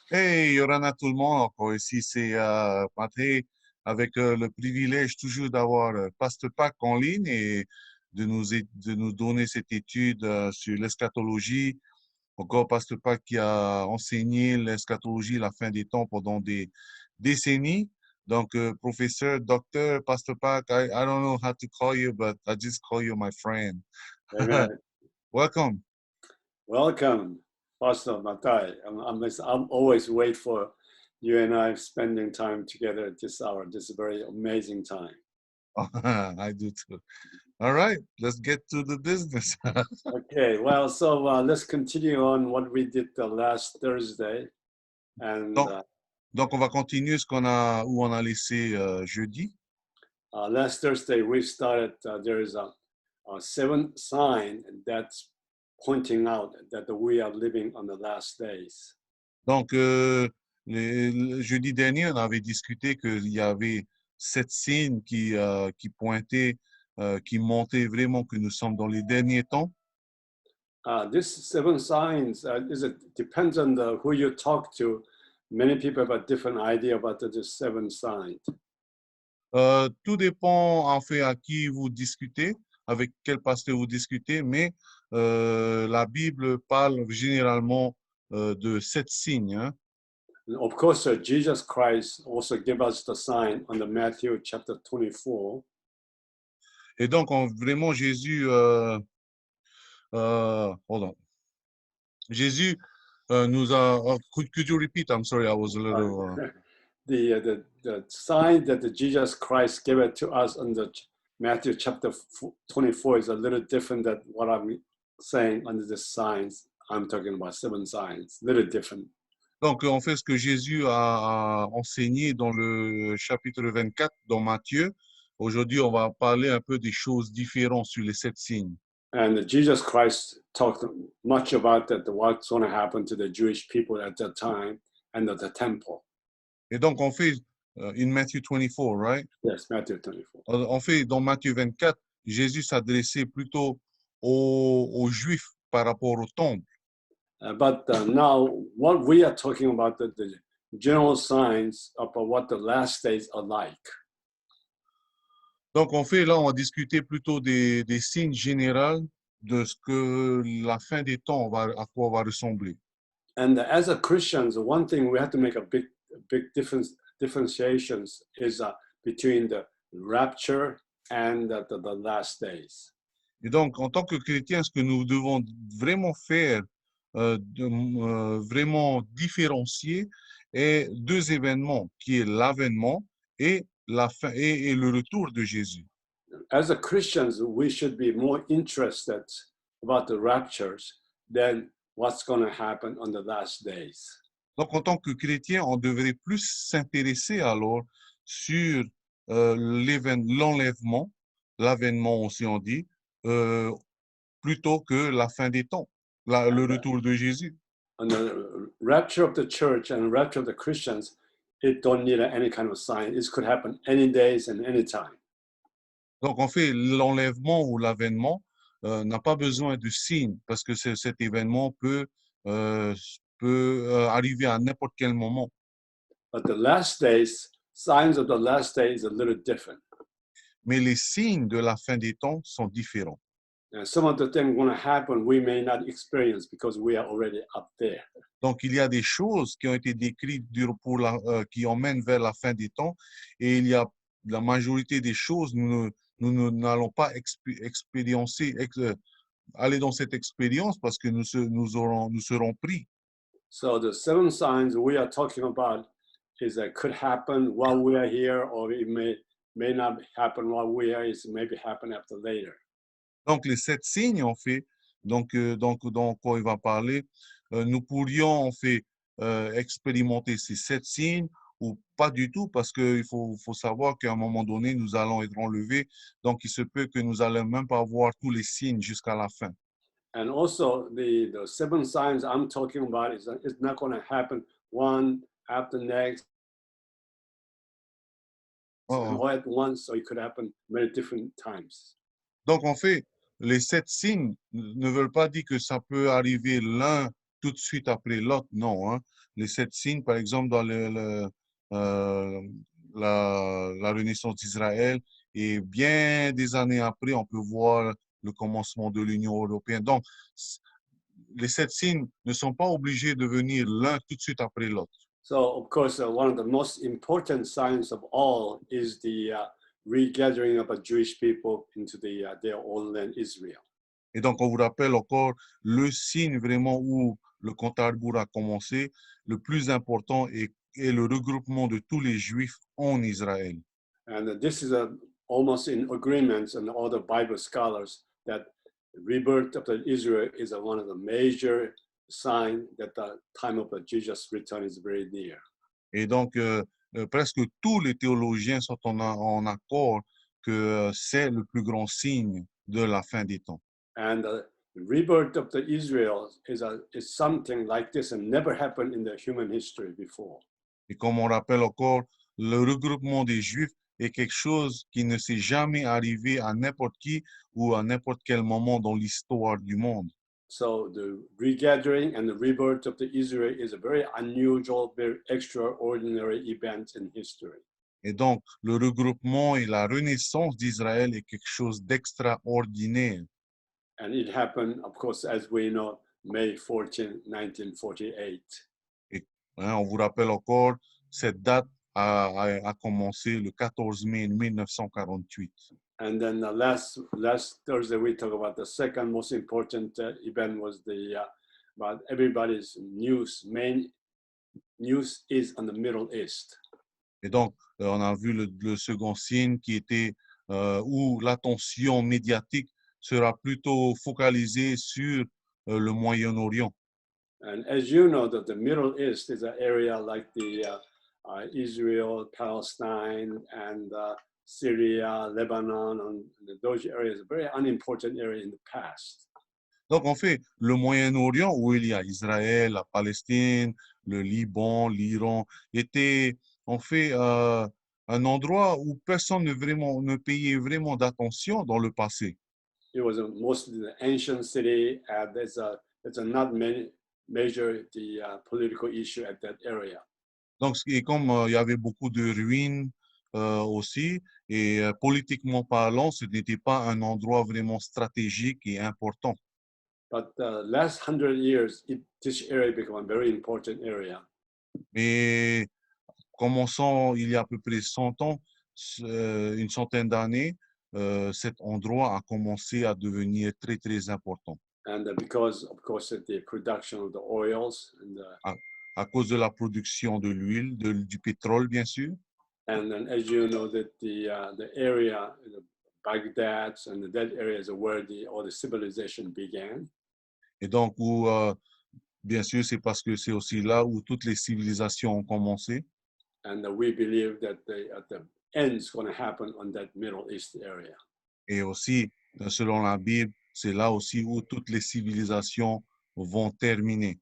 Hey, Yorana tout le monde, encore ici, c'est Patrick, avec le privilège toujours d'avoir Pasteur Pac en ligne et de nous donner cette étude sur l'eschatologie. Encore Pasteur Pac qui a enseigné l'eschatologie, la fin des temps pendant des décennies. Donc, professeur, docteur, Pasteur Pac, I don't know how to call you, but I just call you my friend. Amen. Welcome. Welcome, Pastor Matai. I'm always wait for you and I spending time together at this hour. This is a very amazing time. I do too. All right, let's get to the business. Okay, well, so let's continue on what we did the last Thursday. And Donc, donc, on va continuer où on a laissé jeudi. last Thursday we started, there is a seventh sign that's pointing out that we are living on the last days. Donc, le jeudi dernier, on avait discuté qu'il y avait 7 signes qui pointaient, qui montaient vraiment que nous sommes dans les derniers temps. This seven signs depends on who you talk to. Many people have a different idea about the seven signs. Tout dépend en fait à qui vous discutez, avec quel pasteur vous discutez, mais la Bible parle généralement de 7 signes, hein. And of course, Jesus Christ also gave us the sign on the Matthew chapter 24. Et donc, vraiment, Jésus, hold on. Jésus nous a, could you repeat? I'm sorry, I was a little. The sign that Jesus Christ gave it to us on the Matthew chapter 24 is a little different than what I'm saying under the signs. I'm talking about seven signs, a little different. Donc, en fait, ce que Jésus a enseigné dans le chapitre 24, dans Matthieu, aujourd'hui, on va parler un peu des choses différentes sur les 7 signes. And Jesus Christ talked much about that, what's going to happen to the Jewish people at that time and at the temple. Et donc, on fait, in Matthew 24, right? Yes, Matthew 24. On fait, dans Matthieu 24, Jésus s'adressait plutôt aux Juifs par rapport au temple. But now, what we are talking about, the general signs of what the last days are like. Donc, là, on va discuter plutôt des signes généraux de ce que la fin des temps, à quoi on va ressembler. And as a Christians, one thing we have to make a big differentiations is between the rapture and the last days. Et donc, en tant que chrétiens, ce que nous devons vraiment faire, vraiment différencier, est 2 événements, qui est l'avènement et la fin et le retour de Jésus. As a Christians, we should be more interested about the raptures than what's going to happen on the last days. Donc, en tant que chrétien, on devrait plus s'intéresser alors sur l'enlèvement, l'avènement aussi on dit, plutôt que la fin des temps, le retour de Jésus. On the rapture of the church and rapture of the Christians, it don't need any kind of sign. It could happen any days and any time. Donc, en fait, l'enlèvement ou l'avènement n'a pas besoin de signe parce que cet événement peut arriver à n'importe quel moment. But the last days, signs of the last day is a little different. Mais les signes de la fin des temps sont différents. And some of the things going to happen we may not experience because we are already up there. Donc, il y a des choses qui ont été décrites qui emmènent vers la fin des temps et il y a la majorité des choses, nous n'allons pas aller dans cette expérience parce que nous serons pris. So the seven signs we are talking about is that could happen while we are here, or it may not happen while we are. It maybe happen after later. Donc, les 7 signes, en fait, donc quoi il va parler, nous pourrions, en fait, expérimenter ces 7 signes ou pas du tout, parce qu'il faut savoir qu'à un moment donné, nous allons être enlevés. Donc, il se peut que nous n'allons même pas voir tous les signes jusqu'à la fin. And also, the seven signs I'm talking about is it's not going to happen one after next Oh. all at once, so it could happen many different times. Donc, en fait, les 7 signes ne veulent pas dire que ça peut arriver l'un tout de suite après l'autre, non, hein. Les 7 signes, par exemple, dans euh, la Renaissance d'Israël, et bien des années après, on peut voir le commencement de l'Union européenne. Donc, les 7 signes ne sont pas obligés de venir l'un tout de suite après l'autre. So, of course, one of the most important signs of all is the regathering of the Jewish people into their own land, Israel. Et donc, on vous rappelle encore le signe vraiment où le compte à rebours a commencé. Le plus important est le regroupement de tous les Juifs en Israël. And this is almost in agreement and all the Bible scholars that the rebirth of Israel is one of the major signs that the time of Jesus' return is very near. Et donc, presque tous les théologiens sont en accord que c'est le plus grand signe de la fin des temps. And the rebirth of Israel is something like this and never happened in the human history before. Et comme on rappelle encore, le regroupement des Juifs est quelque chose qui ne s'est jamais arrivé à n'importe qui ou à n'importe quel moment dans l'histoire du monde. So the regathering and the rebirth of Israel is a very unusual, very extraordinary event in history. Et donc, le regroupement et la renaissance d'Israël est quelque chose d'extraordinaire. And it happened, of course, as we know, May 14, 1948. Et, hein, on vous rappelle encore, cette date a commencé le 14 mai 1948. And then the last Thursday, we talk about the second most important event was about everybody's main news is on the Middle East. Et donc, on a vu le second signe qui était où l'attention médiatique sera plutôt focalisée sur le Moyen-Orient. And as you know, that the Middle East is an area like Israel, Palestine, and Syria, Lebanon, and those areas, a very unimportant area in the past. Donc, en fait, le Moyen-Orient, où il y a Israël, la Palestine, le Liban, l'Iran, était en fait un endroit où personne ne payait vraiment d'attention dans le passé. It was mostly the ancient city, and there's not many major political issue at that area. Donc, et comme il y avait beaucoup de ruines aussi, et politiquement parlant, ce n'était pas un endroit vraiment stratégique et important. But the last 100 years, this area became a very important area. Mais commençant il y a à peu près 100 ans, une centaine d'années, cet endroit a commencé à devenir très, très important. And because, of course, the production of the oils and À cause de la production de l'huile, du pétrole, bien sûr. and then, as you know, that the area, Baghdad, and that area is where all the civilization began. Et donc, bien sûr, c'est parce que c'est aussi là où toutes les civilisations ont commencé. And we believe that the end is going to happen on that Middle East area. Et aussi, selon la Bible, c'est là aussi où toutes les civilisations vont terminer.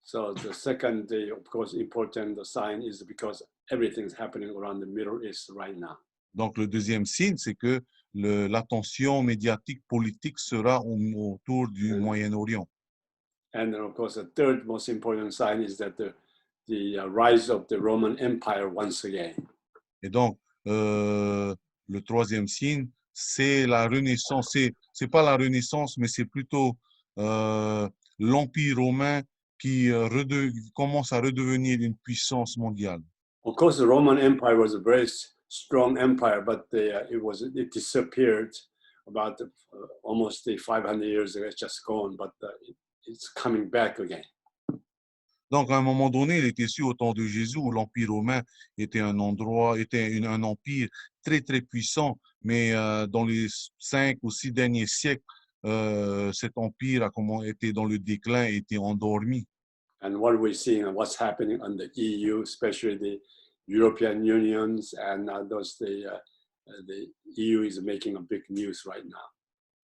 So the second, of course, important sign is because everything's happening around the Middle East right now. Donc, le deuxième signe, c'est que l'attention médiatique politique sera autour du Moyen-Orient. And then, of course, the third most important sign is that the rise of the Roman Empire once again. Et donc, le troisième signe, c'est la Renaissance. C'est pas la Renaissance, mais c'est plutôt l'Empire romain qui commence à redevenir une puissance mondiale. Of course, the Roman Empire was a very strong empire, but it disappeared about almost 500 years ago. It's just gone, but it's coming back again. Donc, à un moment donné, il était sûr au temps de Jésus où l'Empire romain était un empire très, très puissant, mais dans les 5 ou 6 derniers siècles, cet empire était dans le déclin et était endormi. And what we're seeing and what's happening on the EU, especially the European Unions, and the EU is making a big news right now.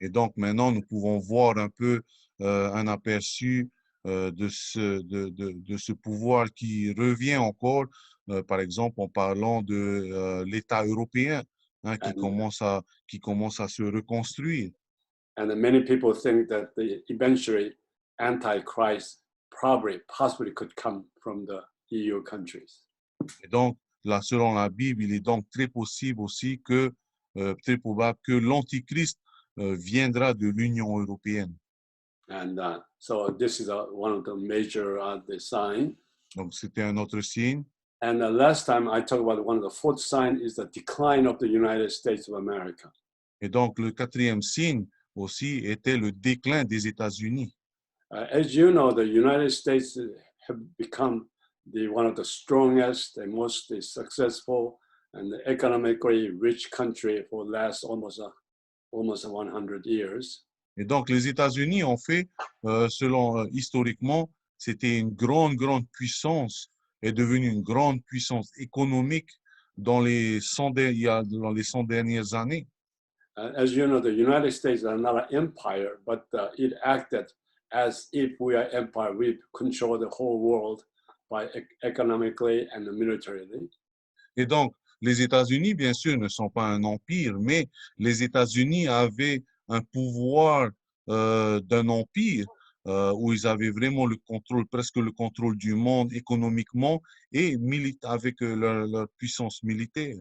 Et donc, maintenant, nous pouvons voir un peu un aperçu de ce pouvoir qui revient encore, par exemple, en parlant de l'État européen, hein, qui commence à se reconstruire. And many people think that eventually Antichrist possibly could come from the EU countries. Et donc, là, selon la Bible, il est donc très possible aussi que, très probable que l'Antichrist viendra de l'Union européenne. And so this is one of the major the sign. Donc, c'était un autre signe. And the last time I talked about one of the fourth sign is the decline of the United States of America. Et donc, le quatrième signe aussi était le déclin des États-Unis. As you know, the United States have become one of the strongest and most successful and economically rich country for the last almost 100 years. Et donc, les États-Unis ont fait, selon historiquement, c'était une grande puissance, est devenue une grande puissance économique dans les 100 dernières années. As you know, the United States are not an empire, but it acted as if we are empire. We control the whole world by economically and militarily. Et donc, les États-Unis, bien sûr, ne sont pas un empire, mais les États-Unis avaient un pouvoir d'un empire où ils avaient vraiment le contrôle, presque le contrôle du monde économiquement et avec leur puissance militaire.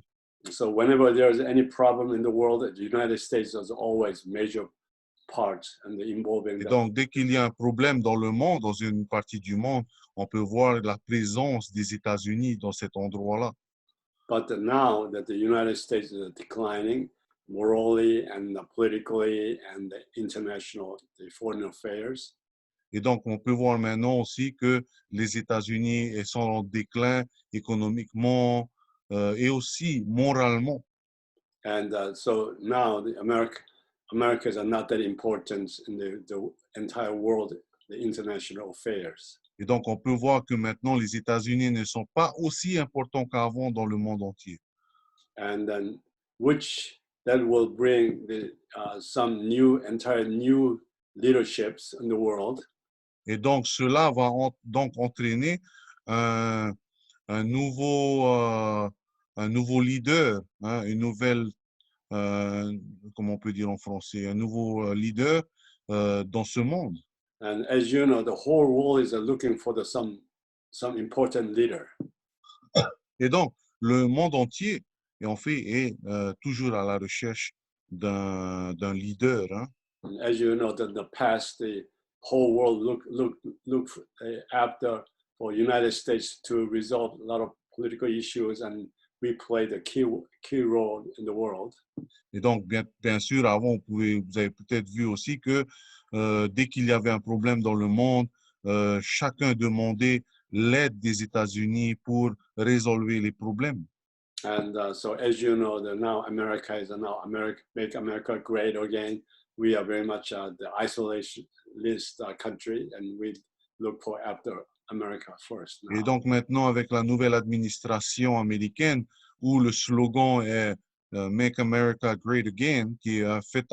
So whenever there's any problem in the world, the United States is always major part and involving Et that. donc, dès qu'il y a un problème dans le monde, dans une partie du monde, on peut voir la présence des États-Unis dans cet endroit-là. But now that the United States is declining morally and politically and international, the foreign affairs, Et donc, on peut voir maintenant aussi que les États-Unis sont en déclin économiquement et aussi moralement. and so now the Americas are not that important in the entire world, the international affairs. Et donc, on peut voir que maintenant, les États-Unis ne sont pas aussi importants qu'avant dans le monde entier. And then which that will bring some entire new leaderships in the world. Et donc, cela va donc entraîner un, un nouveau leader, hein, une nouvelle, comment on peut dire en français, un nouveau leader dans ce monde. And as you know, the whole world is looking for some important leader. Et donc, le monde entier, et en fait, est toujours à la recherche d'un leader. Hein. And as you know, the past, the whole world look after for United States to resolve a lot of political issues, and we play the key role in the world. Et donc, bien sûr, avant, vous avez peut-être vu aussi que dès qu'il y avait un problème dans le monde, chacun demandait l'aide des États-Unis pour résolver les problèmes. And so, as you know, now America is now make America great again. We are very much the isolationist country, and we look for after America first. Et Now. donc maintenant, avec la nouvelle administration américaine, où le slogan est Make America Great Again, qui a fait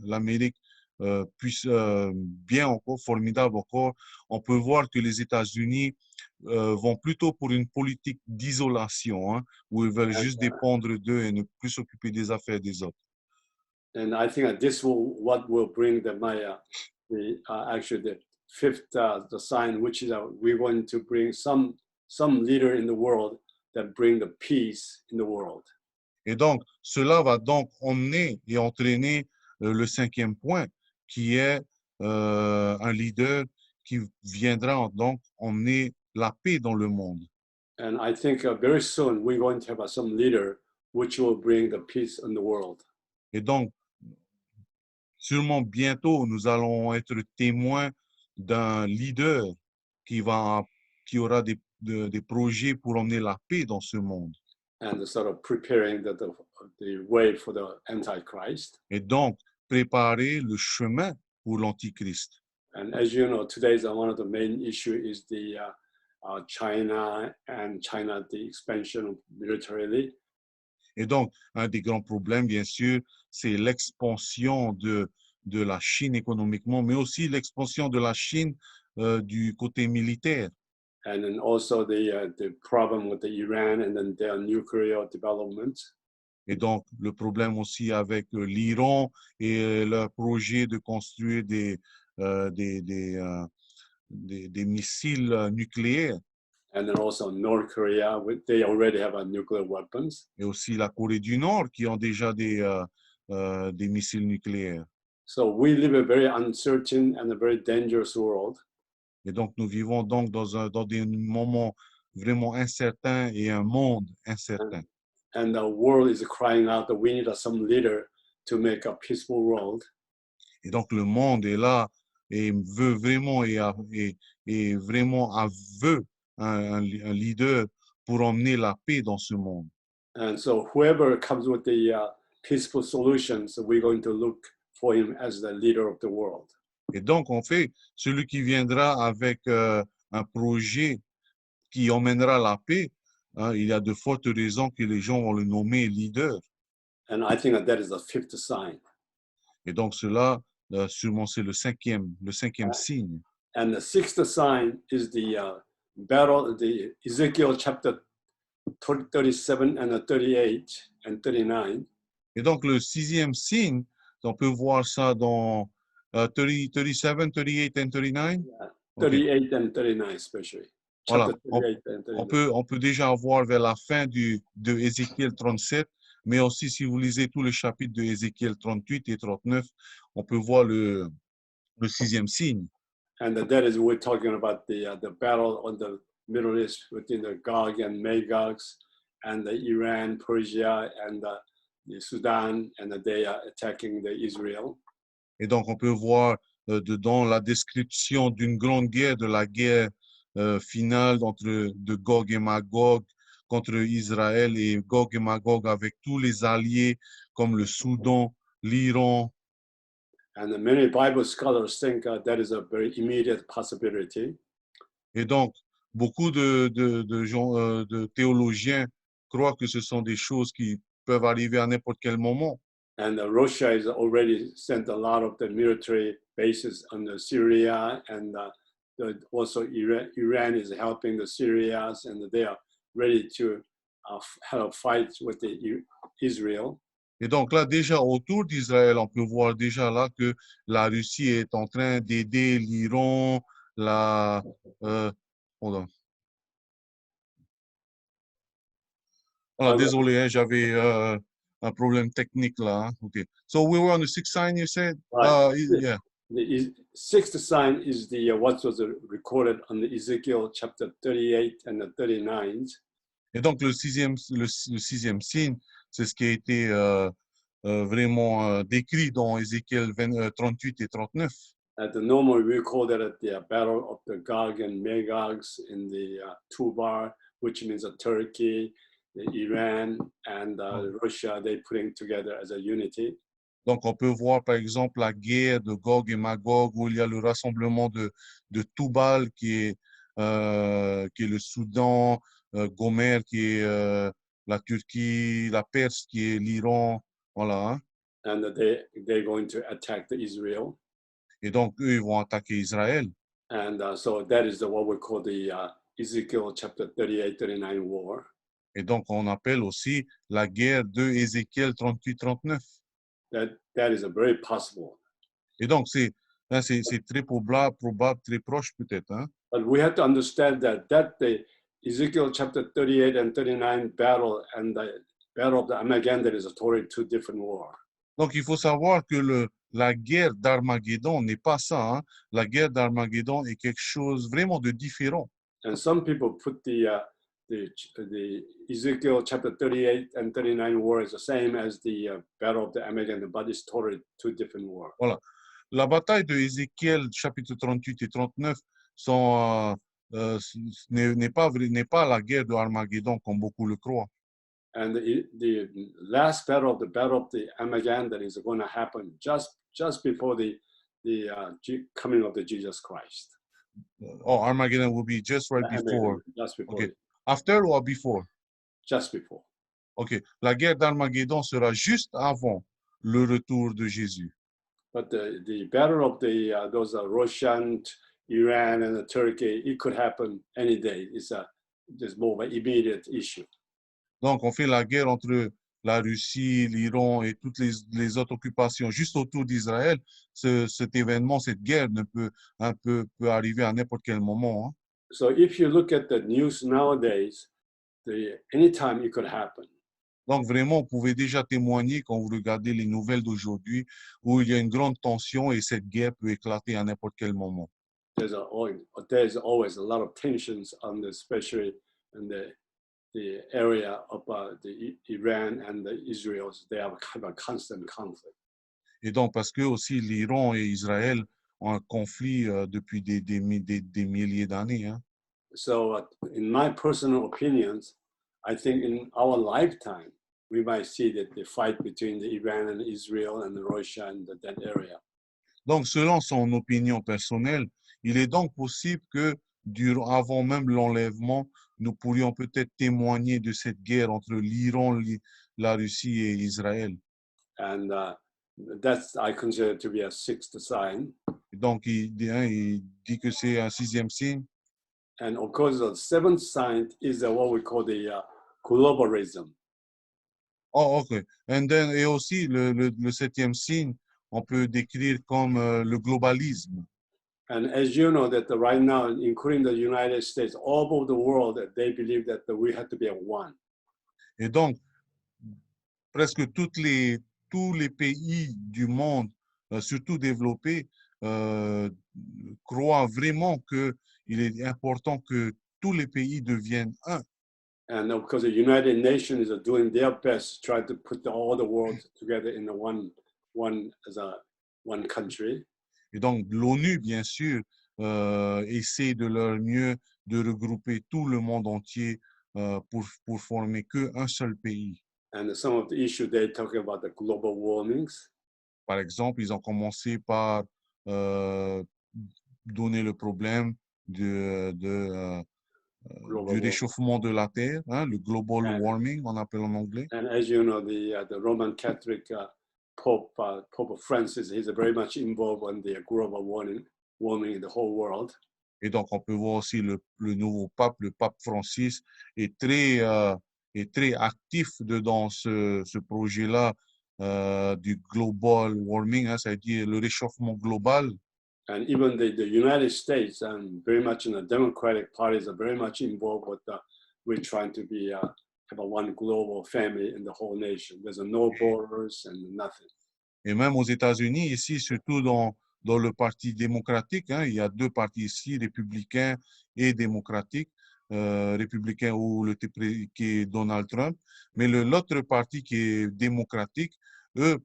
l'Amérique bien encore, formidable encore, on peut voir que les États-Unis vont plutôt pour une politique d'isolation, hein, où ils veulent juste dépendre d'eux et ne plus s'occuper des affaires des autres. And I think this what will bring actually the fifth the sign, which is we're going to bring some leader in the world that bring the peace in the world. Et donc, cela va donc emmener et entraîner le cinquième point, qui est un leader qui viendra donc emmener la paix dans le monde. And I think very soon we're going to have some leader which will bring the peace in the world. Et donc, sûrement bientôt, nous allons être témoins d'un leader qui aura des projets pour emmener la paix dans ce monde. And sort of preparing the way for the Antichrist. Et donc, préparer le chemin pour l'Antichrist. And as you know, today's one of the main issue is the China the expansion militarily. Et donc, un des grands problèmes, bien sûr, c'est l'expansion de la Chine économiquement, mais aussi l'expansion de la Chine du côté militaire. And then also the problem with the Iran and then their nuclear development. Et donc, le problème aussi avec l'Iran et leur projet de construire des missiles nucléaires, and then also North Korea, they already have nuclear weapons. et aussi la Corée du Nord qui ont déjà des missiles nucléaires. So we live a very uncertain and a very dangerous world. Et donc, nous vivons donc dans des moments vraiment incertains et un monde incertain. And the world is crying out that we need some leader to make a peaceful world. Et donc, le monde est là et veut vraiment et vraiment veut un leader pour emmener la paix dans ce monde. And so whoever comes with the peaceful solutions, we're going to look for him as the leader of the world. Et donc, en fait, celui qui viendra avec un projet qui emmènera la paix, hein, il y a de fortes raisons que les gens vont le nommer leader. And I think that is the fifth sign. Et donc, cela, sûrement, c'est le cinquième signe. And the sixth sign is the battle, the Ezekiel chapter 37 and 38 and 39. Et donc, le sixième signe, on peut voir ça dans 37, 38 and 39. Yeah, Okay. 38 and 39 especially. Voilà. Chapter 38 and 39. On peut déjà voir vers la fin de Ézéchiel 37, mais aussi si vous lisez tous les chapitres de Ézéchiel 38 et 39, on peut voir le sixième signe. And that is we're talking about the battle on the Middle East between the Gog and Magogs and the Iran, Persia, and the Sudan, and they are attacking the Israel. Et donc, on peut voir dedans la description d'une grande guerre, de la guerre finale de Gog et Magog contre Israël et Gog et Magog avec tous les alliés comme le Soudan, l'Iran. And many Bible scholars think that is a very immediate possibility. Et donc, beaucoup de gens, de théologiens croient que ce sont des choses qui peuvent arriver à n'importe quel moment. And Russia has already sent a lot of the military bases on the Syria, and also Iran is helping the Syrians, and they are ready to have a fight with Israel. Et donc là, déjà autour d'Israël, on peut voir déjà là que la Russie est en train d'aider l'Iran, hold on. Voilà, désolé, hein, j'avais un problème technique là. Hein. Okay. So we were on the sixth sign, you said? Right. Yeah. The sixth sign is the what was recorded on the Ezekiel chapter 38 and the 39. Et donc le sixième signe, c'est ce qui a été vraiment décrit dans Ézéchiel 38 et 39. At the normal, we call that the battle of the Gog and Magogs in the Tubar, which means Turkey, Iran, and Russia. They putting together as a unity. Donc, on peut voir, par exemple, la guerre de Gog et Magog, où il y a le rassemblement de Tubal, qui est le Soudan, Gomer, qui est la Turquie, la Perse, qui est l'Iran. Voilà. Hein? And they're going to attack Israel. Et donc, eux, ils vont attaquer Israël. And so that is what we call the Ezekiel chapter 38, 39 war. Et donc, on appelle aussi la guerre de Ézéchiel 38-39. That is a very possible. Et donc, c'est très probable, très proche peut-être. Hein? But we have to understand that the Ezekiel chapter 38 and 39 battle and the battle of the Armageddon is a totally two different war. Donc, il faut savoir que la guerre d'Armageddon n'est pas ça. Hein? La guerre d'Armageddon est quelque chose vraiment de différent. And some people put the Ezekiel chapter 38 and 39 war is the same as the battle of the Armageddon, but it's totally two different wars. Voilà. La bataille de Ézéchiel, chapitre 38 et 39, n'est pas la guerre de Armageddon comme beaucoup le croient. And the last battle of the Armageddon that is going to happen just before the coming of the Jesus Christ. Oh, Armageddon will be just right before. Just before. Okay. After or before? Just before. OK. La guerre d'Armageddon sera juste avant le retour de Jésus. But the battle of those Russian, Iran, and Turkey, it could happen any day. It's just more of an immediate issue. Donc, on fait la guerre entre la Russie, l'Iran et toutes les autres occupations juste autour d'Israël, cet événement, cette guerre peut arriver à n'importe quel moment, hein. So if you look at the news nowadays, anytime it could happen. Donc vraiment, vous pouvez déjà témoigner quand vous regardez les nouvelles d'aujourd'hui où il y a une grande tension et cette guerre peut éclater à n'importe quel moment. There's always a lot of tensions on the, especially in the area of the Iran and the Israel. They have a constant conflict. Et donc, parce que aussi l'Iran et Israël ont un conflit depuis des milliers d'années, hein. So in my personal opinions, I think in our lifetime, we might see that the fight between the Iran and Israel and Russia and that area. Donc, selon son opinion personnelle, il est donc possible que avant même l'enlèvement, nous pourrions peut-être témoigner de cette guerre entre l'Iran, la Russie et Israël. And that's I consider to be a sixth sign. Et donc, il dit que c'est un sixième signe. And of course, the seventh sign is what we call the globalism. Oh, OK. Et aussi, le septième signe, on peut décrire comme le globalisme. And as you know, that right now, including the United States, all over the world, they believe that we have to be one. Et donc, presque tous les pays du monde, surtout développés, croient vraiment qu'il est important que tous les pays deviennent un. And of course, the United Nations is doing their best to try to put all the world together in one country. Et donc, l'ONU, bien sûr, essaie de leur mieux de regrouper tout le monde entier pour former qu'un seul pays. And some of the issues they talk about the global warmings. Par exemple, ils ont commencé par donner le problème du réchauffement de la Terre, hein, le global warming, on appelle en anglais. And as you know, the Roman Catholic Pope Francis is very much involved in the global warming in the whole world. Et donc, on peut voir aussi le nouveau pape, le pape Francis, est très actif dans ce projet-là du global warming, hein, c'est-à-dire le réchauffement global. And even the United States and very much in the Democratic parties are very much involved with we're trying to be have a one global family in the whole nation. There's no borders and nothing. Et même aux États-Unis, ici, surtout dans le Parti démocratique, hein, il y a deux partis ici, républicains et démocratiques. Républicain qui est Donald Trump, mais l'autre parti qui est démocratique, eux,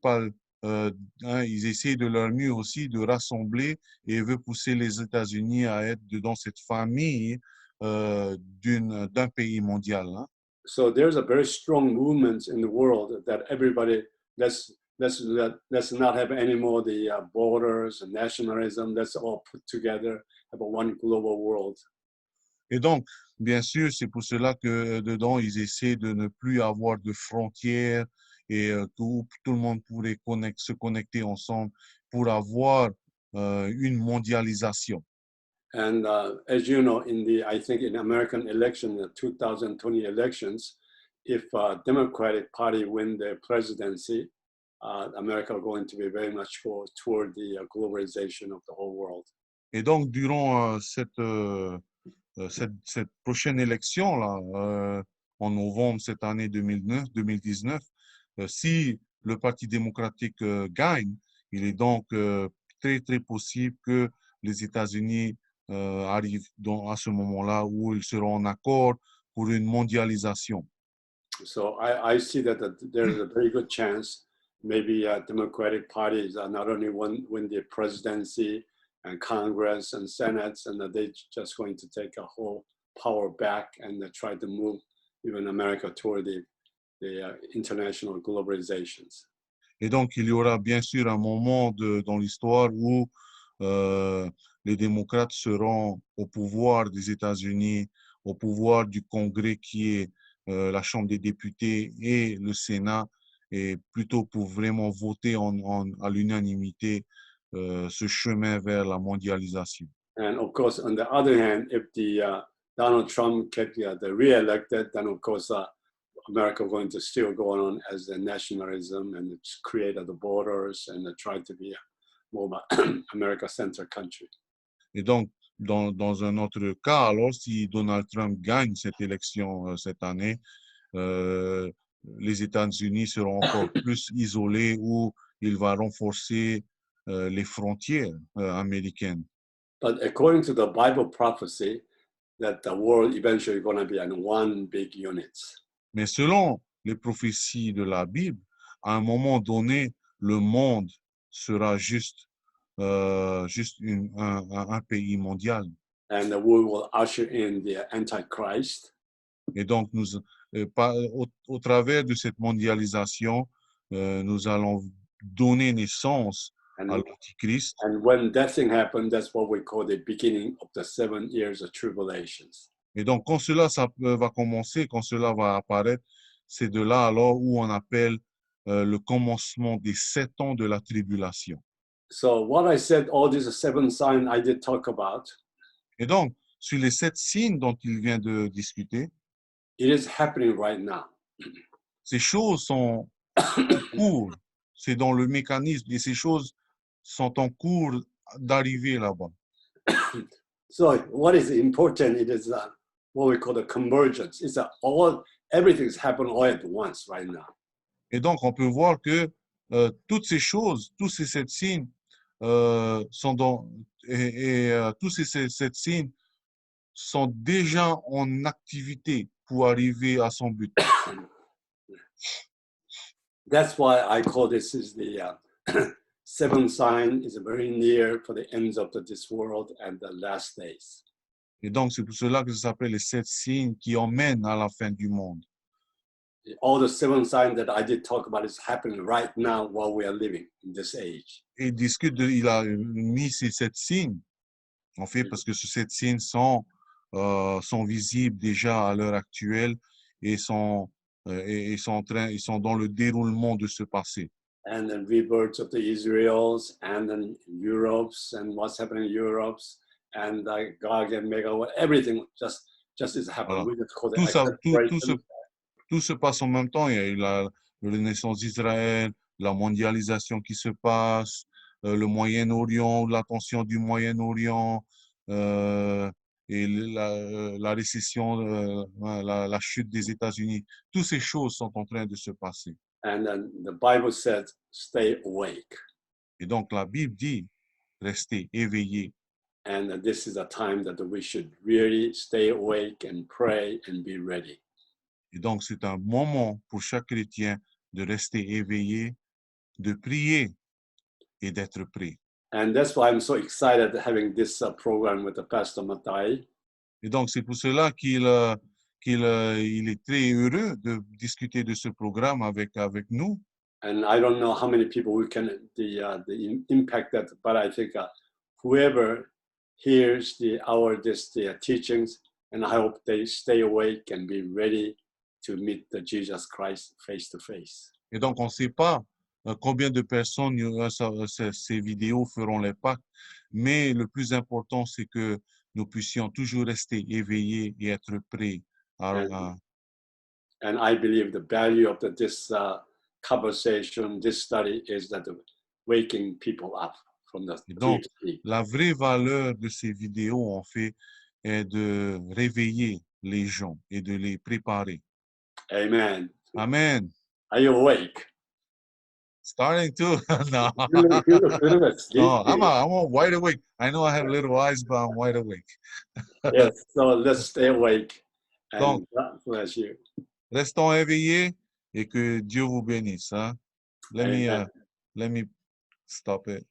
ils essaient de leur mieux aussi de rassembler et veulent pousser les États-Unis à être dans cette famille d'un pays mondial, hein. So there's a very strong movement in the world that everybody let's not have any more the borders and nationalism. Let's all put together, have a one global world. Et donc, bien sûr, c'est pour cela que dedans, ils essaient de ne plus avoir de frontières et que tout le monde pourrait se connecter ensemble pour avoir une mondialisation. And as you know, I think in American election, the 2020 elections, if Democratic Party win the presidency, America are going to be very much toward the globalization of the whole world. Et donc, durant cette prochaine élection-là, en novembre cette année 2019, si le Parti démocratique gagne, il est donc très, très possible que les États-Unis arrivent à ce moment-là où ils seront en accord pour une mondialisation. So I see that there's a very good chance maybe Democratic parties not only win the presidency and Congress and Senate, and that they're just going to take a whole power back and try to move even America toward the international globalizations. Et donc, il y aura bien sûr un moment dans l'histoire où les démocrates seront au pouvoir des États-Unis, au pouvoir du Congrès qui est la Chambre des députés et le Sénat, et plutôt pour vraiment voter à l'unanimité ce chemin vers la mondialisation. And of course, on the other hand, if the Donald Trump gets re-elected, then of course America going to still going on as the nationalism and create the borders and try to be a more America-centered country. Et donc, dans un autre cas, alors, si Donald Trump gagne cette élection cette année, les États-Unis seront encore plus isolés ou il va renforcer les frontières américaines. But according to the Bible prophecy, that the world eventually going to be in one big unit. Mais selon les prophéties de la Bible, à un moment donné, le monde sera juste un pays mondial. And we will usher in the Antichrist. Et donc, au travers de cette mondialisation, nous allons donner naissance à l'Antichrist. And when that thing happens, that's what we call the beginning of the 7 years of tribulations. Et donc, quand cela va commencer, quand cela va apparaître, c'est de là alors où on appelle le commencement des 7 ans de la tribulation. So what I said, all these 7 signs I did talk about, Et donc, sur les 7 signes dont il vient de discuter, it is happening right now. ces choses sont en cours, c'est dans le mécanisme, et ces choses sont en cours d'arriver là-bas. So what is important, it is what we call the convergence. It's everything's happening all at once right now. Et donc, on peut voir que toutes ces choses, tous ces 7 signes sont tous ces 7 signes sont déjà en activité pour arriver à son but. That's why I call this is the seventh sign is very near for the ends of this world and the last days. Et donc, c'est pour cela que ça s'appelle les 7 signes qui emmènent à la fin du monde. All the 7 signs that I did talk about is happening right now while we are living in this age. Et il a mis ces 7 signes, en fait, parce que ces 7 signes sont visibles déjà à l'heure actuelle et sont dans le déroulement de ce passé. And then rebirth of the Israels and then Europe's and what's happening in Europe's and Gog and Magog, everything just is happening. Voilà. We just call Tout se passe en même temps. Il y a eu la renaissance d'Israël, la mondialisation qui se passe, le Moyen-Orient, la tension du Moyen-Orient, et la récession, la chute des États-Unis. Toutes ces choses sont en train de se passer. And then the Bible says, stay awake. Et donc, la Bible dit, restez éveillés. And this is a time that we should really stay awake and pray and be ready. Et donc, c'est un moment pour chaque chrétien de rester éveillé, de prier et d'être prêt. And that's why I'm so excited having this program with the Pastor Matai. Et donc, c'est pour cela qu'il est très heureux de discuter de ce programme avec nous. And I don't know how many people we can, the impact that, but I think whoever hears the teachings, and I hope they stay awake and be ready to meet the Jesus Christ face to face. Et donc, on ne sait pas combien de personnes ces vidéos feront l'impact, mais le plus important, c'est que nous puissions toujours rester éveillés et être prêts. And I believe the value of this conversation, this study is that waking people up from the donc, la vraie valeur de ces vidéos, en fait, est de réveiller les gens et de les préparer. Amen. Amen. Are you awake? Starting to. No. No, I'm wide awake. I know I have little eyes, but I'm wide awake. Yes, so let's stay awake. And Donc, God bless you. Restons éveillés et que Dieu vous bénisse. Hein? Let me stop it.